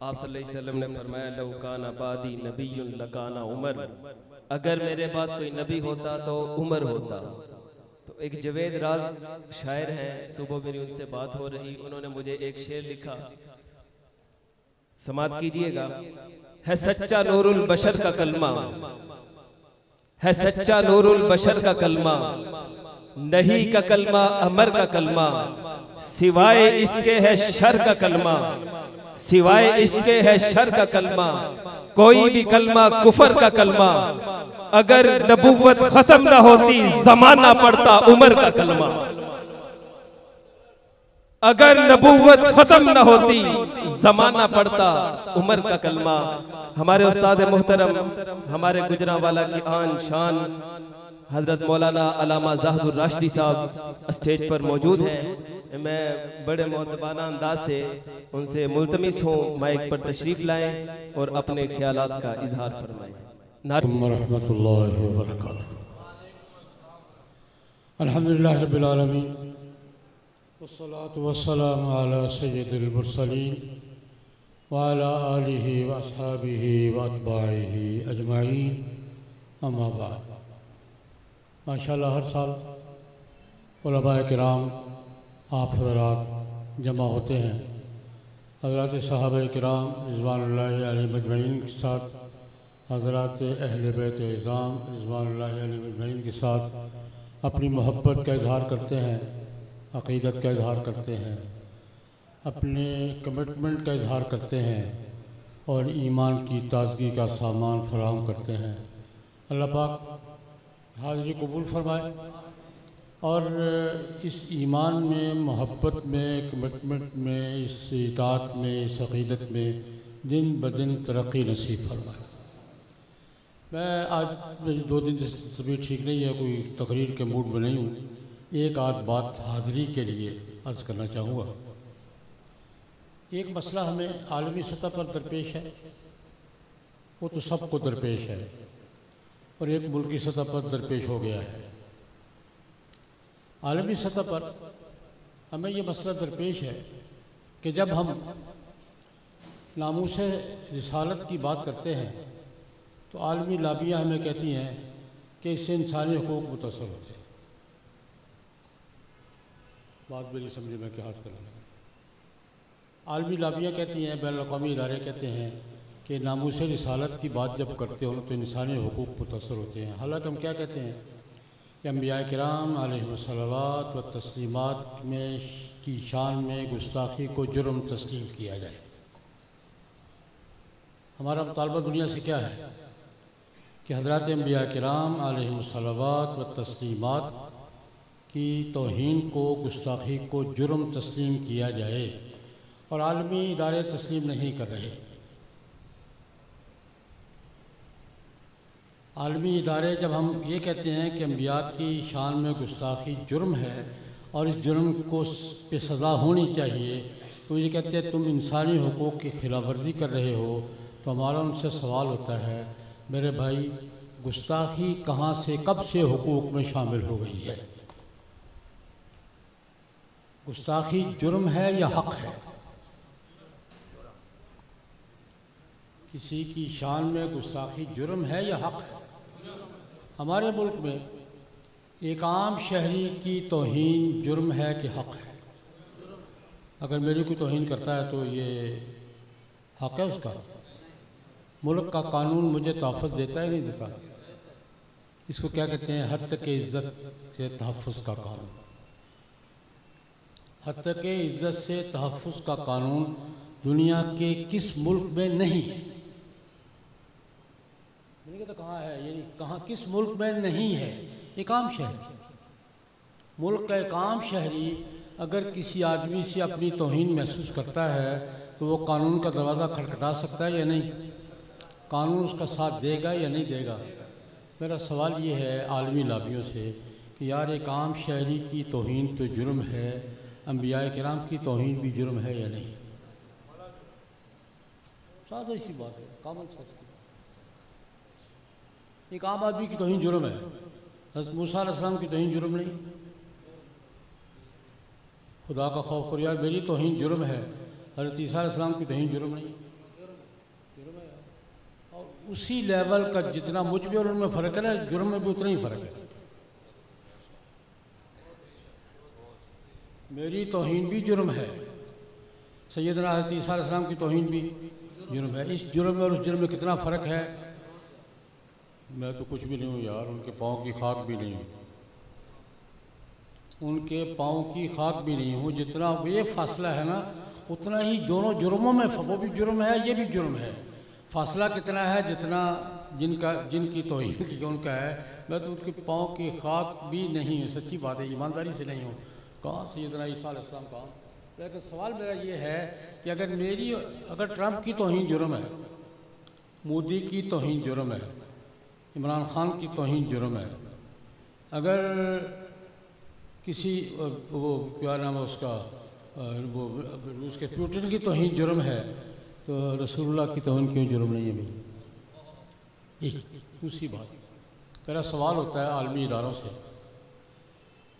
آپ صلی اللہ علیہ وسلم نے فرمایا لو کان بعدی نبی لکان عمر، اگر میرے بعد کوئی نبی ہوتا تو عمر ہوتا۔ تو ایک جوید راز شاعر ہیں، صبح میری ان سے بات ہو رہی، انہوں نے مجھے ایک شعر لکھا، سماعت کیجئے گا۔ ہے سچا نور البشر کا کلمہ، ہے سچا نور البشر کا کلمہ، نہیں کا کلمہ امر کا کلمہ، سوائے اس کے ہے شر کا کلمہ، سوائے اس کے ہے شر کا کلمہ، کوئی بھی کلمہ کفر کا کلمہ، اگر نبوت ختم نہ ہوتی زمانہ پڑتا عمر کا کلمہ، اگر نبوت ختم نہ ہوتی زمانہ پڑتا عمر کا کلمہ۔ ہمارے استاد محترم، ہمارے گجرانوالہ کی آن شان حضرت مولانا علامہ زاہد الراشدی صاحب اسٹیج پر موجود ہیں۔ میں بڑے مؤدبانہ انداز سے ان سے ملتمس ہوں مائک پر تشریف لائیں اور اپنے خیالات کا اظہار فرمائیں۔ ورحمۃ اللہ وبرکاتہ۔ الحمدللہ رب العالمین والصلاة والسلام علی سید المرسلین وعلی آلہ واصحابہ واتباعہ اجمعین، اما بعد۔ ماشاءاللہ ہر سال علماء کرام آپ حضرات جمع ہوتے ہیں، حضرات صحابہ کرام رضوان اللہ علیہ مجمعین کے ساتھ، حضرات اہل بیت اعظام رضوان اللہ علیہ مجمعین کے ساتھ اپنی محبت کا اظہار کرتے ہیں، عقیدت کا اظہار کرتے ہیں، اپنے کمٹمنٹ کا اظہار کرتے ہیں اور ایمان کی تازگی کا سامان فراہم کرتے ہیں۔ اللہ پاک حاضری قبول فرمائے اور اس ایمان میں، محبت میں، کمٹمنٹ میں، اس اطاعت میں، اس عقیدت میں دن بدن ترقی نصیب فرمائے۔ میں آج میری 2 دن سے طبیعت ٹھیک نہیں ہے، کوئی تقریر کے موڈ میں نہیں ہوں، ایک آدھ بات حاضری کے لیے عرض کرنا چاہوں گا۔ ایک مسئلہ ہمیں عالمی سطح پر درپیش ہے، وہ تو سب کو درپیش ہے، اور ایک ملکی سطح پر درپیش ہو گیا ہے۔ عالمی سطح پر ہمیں یہ مسئلہ درپیش ہے کہ جب ہم ناموس رسالت کی بات کرتے ہیں تو عالمی لابیاں ہمیں کہتی ہیں کہ اس سے انسانی حقوق متاثر ہوتے ہیں۔ بات میری سمجھے میں کیا حاصل کرنا ہے۔ عالمی لابیاں کہتی ہیں، بین الاقوامی ادارے کہتے ہیں کہ ناموس رسالت کی بات جب کرتے ہو تو انسانی حقوق متاثر ہوتے ہیں۔ حالانکہ ہم کیا کہتے ہیں کہ انبیاء کرام علیہ الصلوات و تسلیمات میں کی شان میں گستاخی کو جرم تسلیم کیا جائے۔ ہمارا مطالبہ دنیا سے کیا ہے کہ حضرات انبیاء کرام علیہ الصلوات و تسلیمات کی توہین کو، گستاخی کو جرم تسلیم کیا جائے، اور عالمی ادارے تسلیم نہیں کر رہے۔ عالمی ادارے جب ہم یہ کہتے ہیں کہ انبیاء کی شان میں گستاخی جرم ہے اور اس جرم کو پہ سزا ہونی چاہیے، تو یہ کہتے ہیں تم انسانی حقوق کی خلاف ورزی کر رہے ہو، تو ہمارا ان سے سوال ہوتا ہے میرے بھائی، گستاخی کہاں سے کب سے حقوق میں شامل ہو گئی ہے؟ گستاخی جرم ہے یا حق ہے؟ کسی کی شان میں گستاخی جرم ہے یا حق ہے؟ ہمارے ملک میں ایک عام شہری کی توہین جرم ہے کہ حق ہے؟ اگر میری کوئی توہین کرتا ہے تو یہ حق ہے اس کا؟ ملک کا قانون مجھے تحفظ دیتا ہے نہیں دیتا؟ اس کو کیا کہتے ہیں؟ حد تک عزت سے تحفظ کا قانون۔ حد تک عزت سے تحفظ کا قانون دنیا کے کس ملک میں نہیں ہے؟ تو کہاں ہے؟ یعنی کہاں، کس ملک میں نہیں ہے؟ ایک عام شہری، ملک کا ایک عام شہری اگر کسی آدمی سے اپنی توہین محسوس کرتا ہے تو وہ قانون کا دروازہ کھٹکھٹا سکتا ہے یا نہیں؟ قانون اس کا ساتھ دے گا یا نہیں دے گا؟ میرا سوال یہ ہے عالمی لابیوں سے کہ یار ایک عام شہری کی توہین تو جرم ہے، انبیاء کرام کی توہین بھی جرم ہے یا نہیں؟ سادہ سی بات ہے، کامن سچ کی۔ ایک عام آدمی کی توہین جرم ہے، حضرت موسیٰ علیہ السلام کی توہین جرم نہیں؟ خدا کا خوف کرو یار، میری توہین جرم ہے، حضرت عیسیٰ علیہ السلام کی توہین جرم نہیں؟ اور اسی لیول کا جتنا مجھ بھی اور ان میں فرق ہے نا، جرم میں بھی اتنا ہی فرق ہے. میری توہین بھی جرم ہے، سیدنا حضرت عیسیٰ علیہ السلام کی توہین بھی جرم ہے. اس جرم میں اور اس جرم میں کتنا فرق ہے. میں تو کچھ بھی نہیں ہوں یار، ان کے پاؤں کی خاک بھی نہیں ہوں، ان کے پاؤں کی خاک بھی نہیں ہوں. جتنا یہ فاصلہ ہے نا اتنا ہی دونوں جرموں میں، وہ بھی جرم ہے یہ بھی جرم ہے. فاصلہ کتنا ہے جتنا جن کی توہین کی ان کا ہے. میں تو ان کے پاؤں کی خاک بھی نہیں ہوں، سچی بات ہے، ایمانداری سے نہیں ہوں. کہاں سیدنا عیسیٰ علیہ السلام کہاں. لیکن سوال میرا یہ ہے کہ اگر ٹرمپ کی توہین جرم ہے، مودی کی توہین جرم ہے، عمران خان کی توہین جرم ہے، اگر کسی وہ کیا نام ہے اس کا وہ روس کے پیوٹن کی توہین جرم ہے، تو رسول اللہ کی توہین کیوں جرم نہیں ہے بھائی. دوسری بات میرا سوال ہوتا ہے عالمی اداروں سے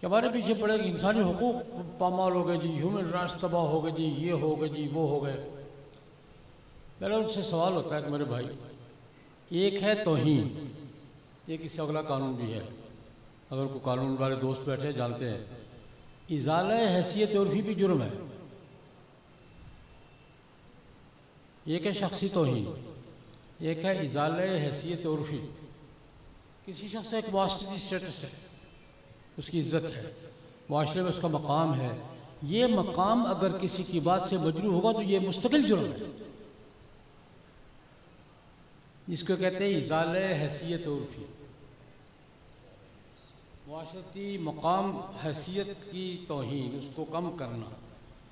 کہ ہمارے پیچھے پڑے کہ انسانی حقوق پامال ہو گئے جی، ہیومن رائٹس تباہ ہو گئے جی، یہ ہو گئے جی، وہ ہو گئے. میرا ان سے سوال ہوتا ہے کہ میرے بھائی، ایک ہے توہین، ایک اس سے اگلا قانون بھی ہے. اگر کوئی قانون والے دوست بیٹھے جانتے ہیں، ازالہ حیثیت عرفی بھی جرم ہے. ایک ہے شخصی توہین، ایک ہے ازالہ حیثیت عرفی. کسی شخص کا ایک معاشرتی اسٹیٹس ہے، اس کی عزت ہے، معاشرے میں اس کا مقام ہے. یہ مقام اگر کسی کی بات سے مجروح ہوگا تو یہ مستقل جرم ہے، جس کو کہتے ہیں ازالہ حیثیت عرفی. معاشرتی مقام حیثیت کی توہین، اس کو کم کرنا،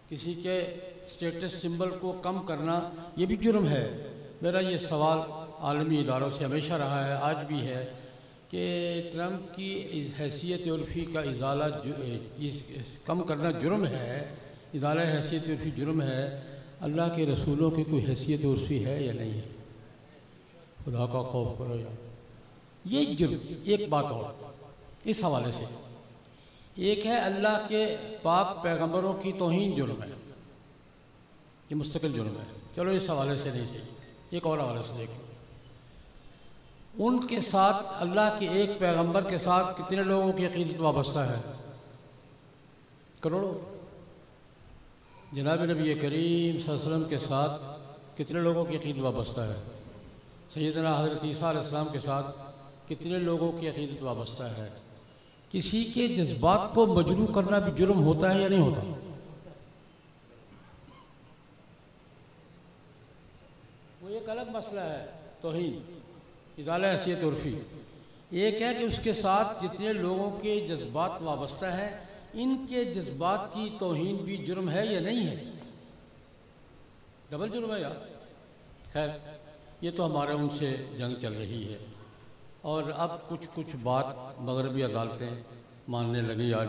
کسی کے اسٹیٹس سمبل کو کم کرنا، یہ بھی جرم ہے. میرا یہ سوال عالمی اداروں سے ہمیشہ رہا ہے، آج بھی ہے، کہ ٹرمپ کی حیثیت عرفی کا ازالہ کم کرنا جرم ہے، ازالہ حیثیت عرفی جرم ہے. اللہ کے رسولوں کی کوئی حیثیت عرفی ہے یا نہیں ہے؟ خدا کا خوف کرو یا یہ جرم. ایک بات اور اس حوالے سے، ایک ہے اللہ کے پاک پیغمبروں کی توہین جرم ہے، یہ مستقل جرم ہے. چلو اس حوالے سے نہیں صحیح، ایک اور حوالے سے دیکھیں. ان کے ساتھ اللہ کے ایک پیغمبر کے ساتھ کتنے لوگوں کی عقیدت وابستہ ہے؟ کروڑوں. جناب نبی کریم صلی اللہ علیہ وسلم کے ساتھ کتنے لوگوں کی عقیدت وابستہ ہے؟ سیدنا حضرت عیسیٰ علیہ السلام کے ساتھ کتنے لوگوں کی عقیدت وابستہ ہے؟ کسی کے جذبات کو مجروح کرنا بھی جرم ہوتا ہے یا نہیں ہوتا؟ وہ ایک الگ مسئلہ ہے توہین، ازالہ حیثیت عرفی. ایک ہے کہ اس کے ساتھ جتنے لوگوں کے جذبات وابستہ ہیں، ان کے جذبات کی توہین بھی جرم ہے یا نہیں ہے؟ ڈبل جرم ہے یار. خیر، یہ تو ہمارے ان سے جنگ چل رہی ہے، اور اب کچھ بات مغربی عدالتیں ماننے لگی. آج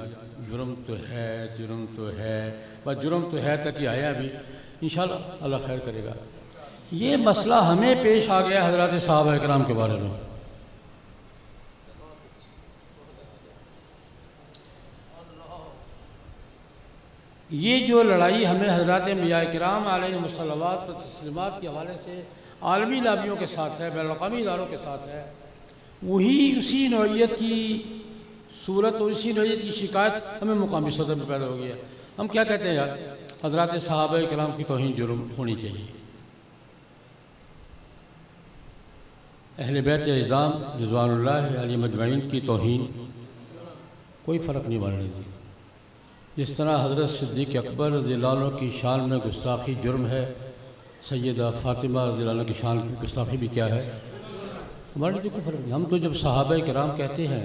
جرم تو ہے، جرم تو ہے، بس جرم تو ہے تک ہی آیا. ابھی انشاءاللہ اللہ خیر کرے گا. یہ مسئلہ ہمیں پیش آ گیا حضرات صحابہ اکرام کے بارے میں. یہ جو لڑائی ہمیں حضرات انبیاء کرام علیہم الصلوات و تسلیمات کے حوالے سے عالمی لابیوں کے ساتھ ہے، بین الاقوامی اداروں کے ساتھ ہے، وہی اسی نوعیت کی صورت اور اسی نوعیت کی شکایت ہمیں مقامی سطح میں پیدا ہو گیا. ہم کیا کہتے ہیں یار؟ حضرات صحابہ کرام کی توہین جرم ہونی چاہیے. اہل بیت اعظام رضوان اللہ علیہ مجمعین کی توہین کوئی فرق نہیں بننے دی. جس طرح حضرت صدیق اکبر رضی اللہ عنہ کی شان میں گستاخی جرم ہے، سیدہ فاطمہ رضی اللہ عنہ کی شان کی گستاخی بھی کیا ہے؟ ہمارے لیے کوئی فرق نہیں. ہم تو جب صحابہ کرام کہتے ہیں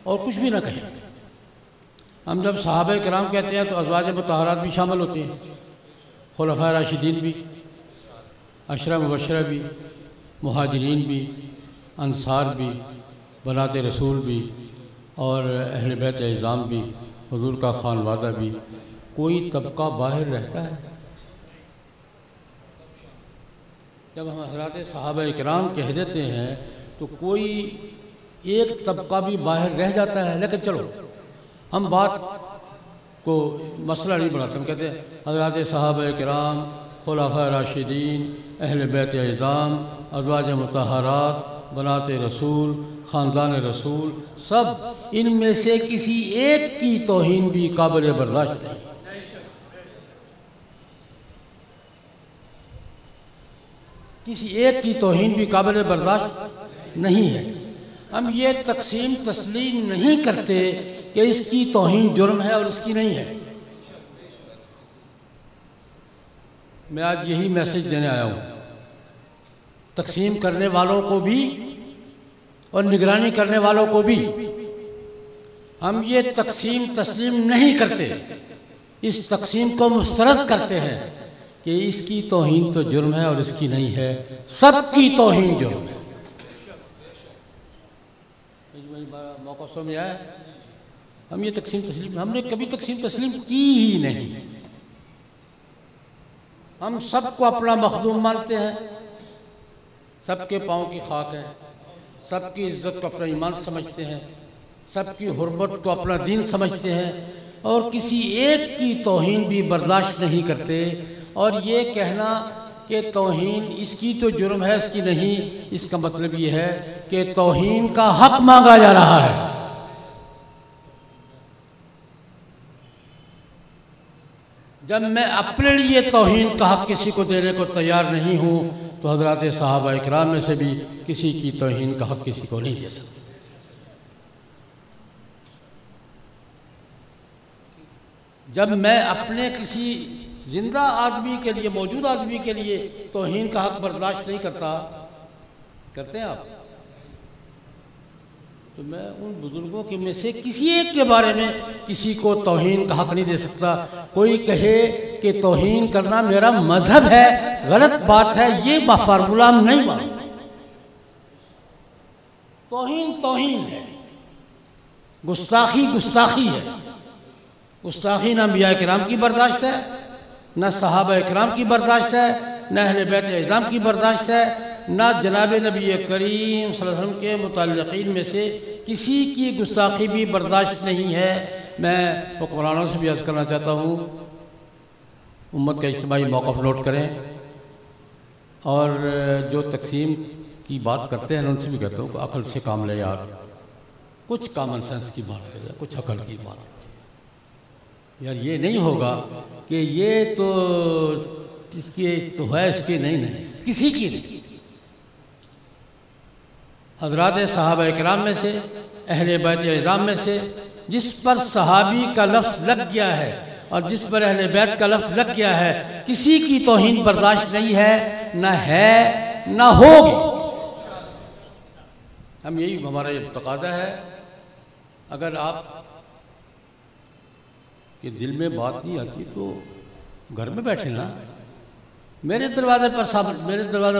اور کچھ بھی نہ کہیں، ہم جب صحابہ کرام کہتے ہیں تو ازواج مطہرات بھی شامل ہوتے ہیں، خلفائے راشدین بھی، عشرہ مبشرہ بھی، مہاجرین بھی، انصار بھی، بنات رسول بھی، اور اہل بیت اعظام بھی، حضور کا خانوادہ بھی. کوئی طبقہ باہر رہتا ہے؟ جب ہم حضرات صحابہ اکرام کہہ دیتے ہیں تو کوئی ایک طبقہ بھی باہر رہ جاتا ہے. لیکن چلو ہم بات کو مسئلہ نہیں بناتے، ہم کہتے ہیں حضرات صحابہ اکرام خلفاء راشدین، اہل بیت اعظام، ازواج مطہرات، بنات رسول، خاندان رسول، سب ان میں سے کسی ایک کی توہین بھی قابل برداشت نہیں۔ کسی ایک کی توہین بھی قابل برداشت نہیں ہے۔ ہم یہ تقسیم تسلیم نہیں کرتے کہ اس کی توہین جرم ہے اور اس کی نہیں ہے۔ میں آج یہی میسج دینے آیا ہوں، تقسیم کرنے والوں کو بھی اور نگرانی کرنے والوں کو بھی۔ ہم یہ تقسیم تسلیم نہیں کرتے، اس تقسیم کو مسترد کرتے ہیں کہ اس کی توہین تو جرم ہے اور اس کی نہیں ہے، سب کی توہین جرم ہے۔ موقع سمجھ آیا؟ ہم یہ تقسیم تسلیم، ہم نے کبھی تقسیم تسلیم کی ہی نہیں۔ ہم سب کو اپنا مخدوم مانتے ہیں، سب کے پاؤں کی خاک ہے، سب کی عزت کو اپنا ایمان سمجھتے ہیں، سب کی حرمت کو اپنا دین سمجھتے ہیں، اور کسی ایک کی توہین بھی برداشت نہیں کرتے۔ اور یہ کہنا کہ توہین اس کی تو جرم ہے اس کی نہیں، اس کا مطلب یہ ہے کہ توہین کا حق مانگا جا رہا ہے۔ جب میں اپنے لیے توہین کا حق کسی کو دینے کو تیار نہیں ہوں تو حضرات صحابہ اکرام میں سے بھی کسی کی توہین کا حق کسی کو نہیں دے سکتے۔ جب میں اپنے کسی زندہ آدمی کے لیے، موجود آدمی کے لیے توہین کا حق برداشت نہیں کرتا، کرتے ہیں آپ، تو میں ان بزرگوں کے میں سے کسی ایک کے بارے میں کسی کو توہین کا حق نہیں دے سکتا۔ کوئی کہے کہ توہین کرنا میرا مذہب ہے، غلط بات ہے، یہ فارمولہ ہم نہیں مانتے۔ توہین توہین ہے، گستاخی گستاخی ہے۔ گستاخی نہ انبیاء کرام کی برداشت ہے، نہ صحابہ اکرام کی برداشت ہے، نہ اہل بیت اعظام کی برداشت ہے، نہ جناب نبی کریم صلی اللہ علیہ وسلم کے متعلقین میں سے کسی کی گستاخی بھی برداشت نہیں ہے۔ میں حکمرانوں سے بھی عرض کرنا چاہتا ہوں، امت کا اجتماعی موقف نوٹ کریں، اور جو تقسیم کی بات کرتے ہیں ان سے بھی کہتا ہوں کہ عقل سے کام لے یار، کچھ کامن سینس کی بات کرے، کچھ عقل کی بات کرے۔ یار یہ نہیں ہوگا کہ یہ تو اس کی تو ہے، اس کی نہیں، کسی کی نہیں۔ حضرات صحابہ اکرام میں سے، اہل بیت اعظام میں سے جس پر صحابی کا لفظ لگ گیا ہے اور جس پر اہل بیت کا لفظ لگ گیا ہے، کسی کی توہین برداشت نہیں ہے نہ ہوگی۔ ہم یہی ہمارا یہ تقاضا ہے۔ اگر آپ کہ دل میں بات نہیں آتی تو گھر میں بیٹھے نا، میرے دروازے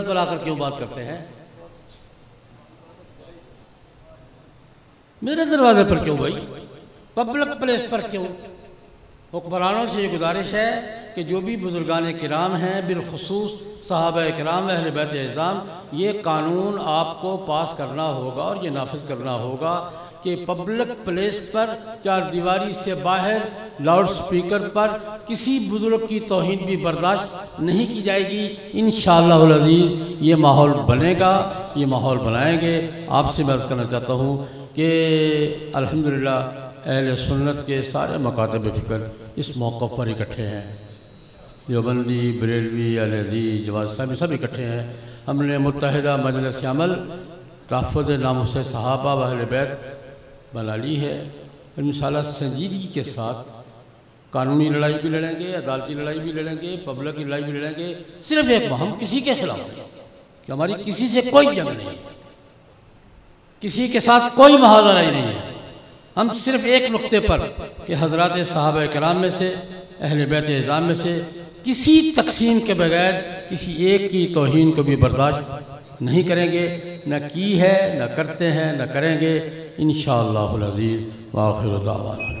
پر آ کر کیوں بات کرتے ہیں؟ میرے دروازے پر کیوں بھائی؟ پبلک پلیس پر کیوں؟ حکمرانوں سے یہ گزارش ہے کہ جو بھی بزرگان کرام ہیں، بالخصوص صحابہ کرام اہل بیت اعظام، یہ قانون آپ کو پاس کرنا ہوگا اور یہ نافذ کرنا ہوگا کہ پبلک پلیس پر، چار دیواری سے باہر، لاؤڈ سپیکر پر کسی بزرگ کی توہین بھی برداشت نہیں کی جائے گی۔ انشاءاللہ العزیز یہ ماحول بنے گا، یہ ماحول بنائیں گے۔ آپ سے میں عرض کرنا چاہتا ہوں کہ الحمدللہ اہل سنت کے سارے مکاتب فکر اس موقع پر اکٹھے ہیں، دیوبندی، بریلوی، اہل حدیث، جماعت اسلامی سب اکٹھے ہیں۔ ہم نے متحدہ مجلس عمل تحفظ ناموس صحابہ و اہل بیت بنا لی ہے۔ انشاءاللہ سنجیدگی کے ساتھ قانونی لڑائی بھی لڑیں گے، عدالتی لڑائی بھی لڑیں گے، پبلک کی لڑائی بھی لڑیں گے۔ صرف ایک ہم کسی کے خلاف نہیں کہ ہماری کسی سے کوئی جنگ نہیں، کسی کے ساتھ کوئی محاذ لڑائی نہیں ہے۔ ہم صرف ایک نقطے پر کہ حضرات صحابہ کرام میں سے، اہل بیت اعظام میں سے کسی تقسیم کے بغیر کسی ایک کی توہین کو بھی برداشت نہیں کریں گے، نہ کی ہے، نہ کرتے ہیں، نہ کریں گے، انشاءاللہ العزیز۔ وآخر دعوانا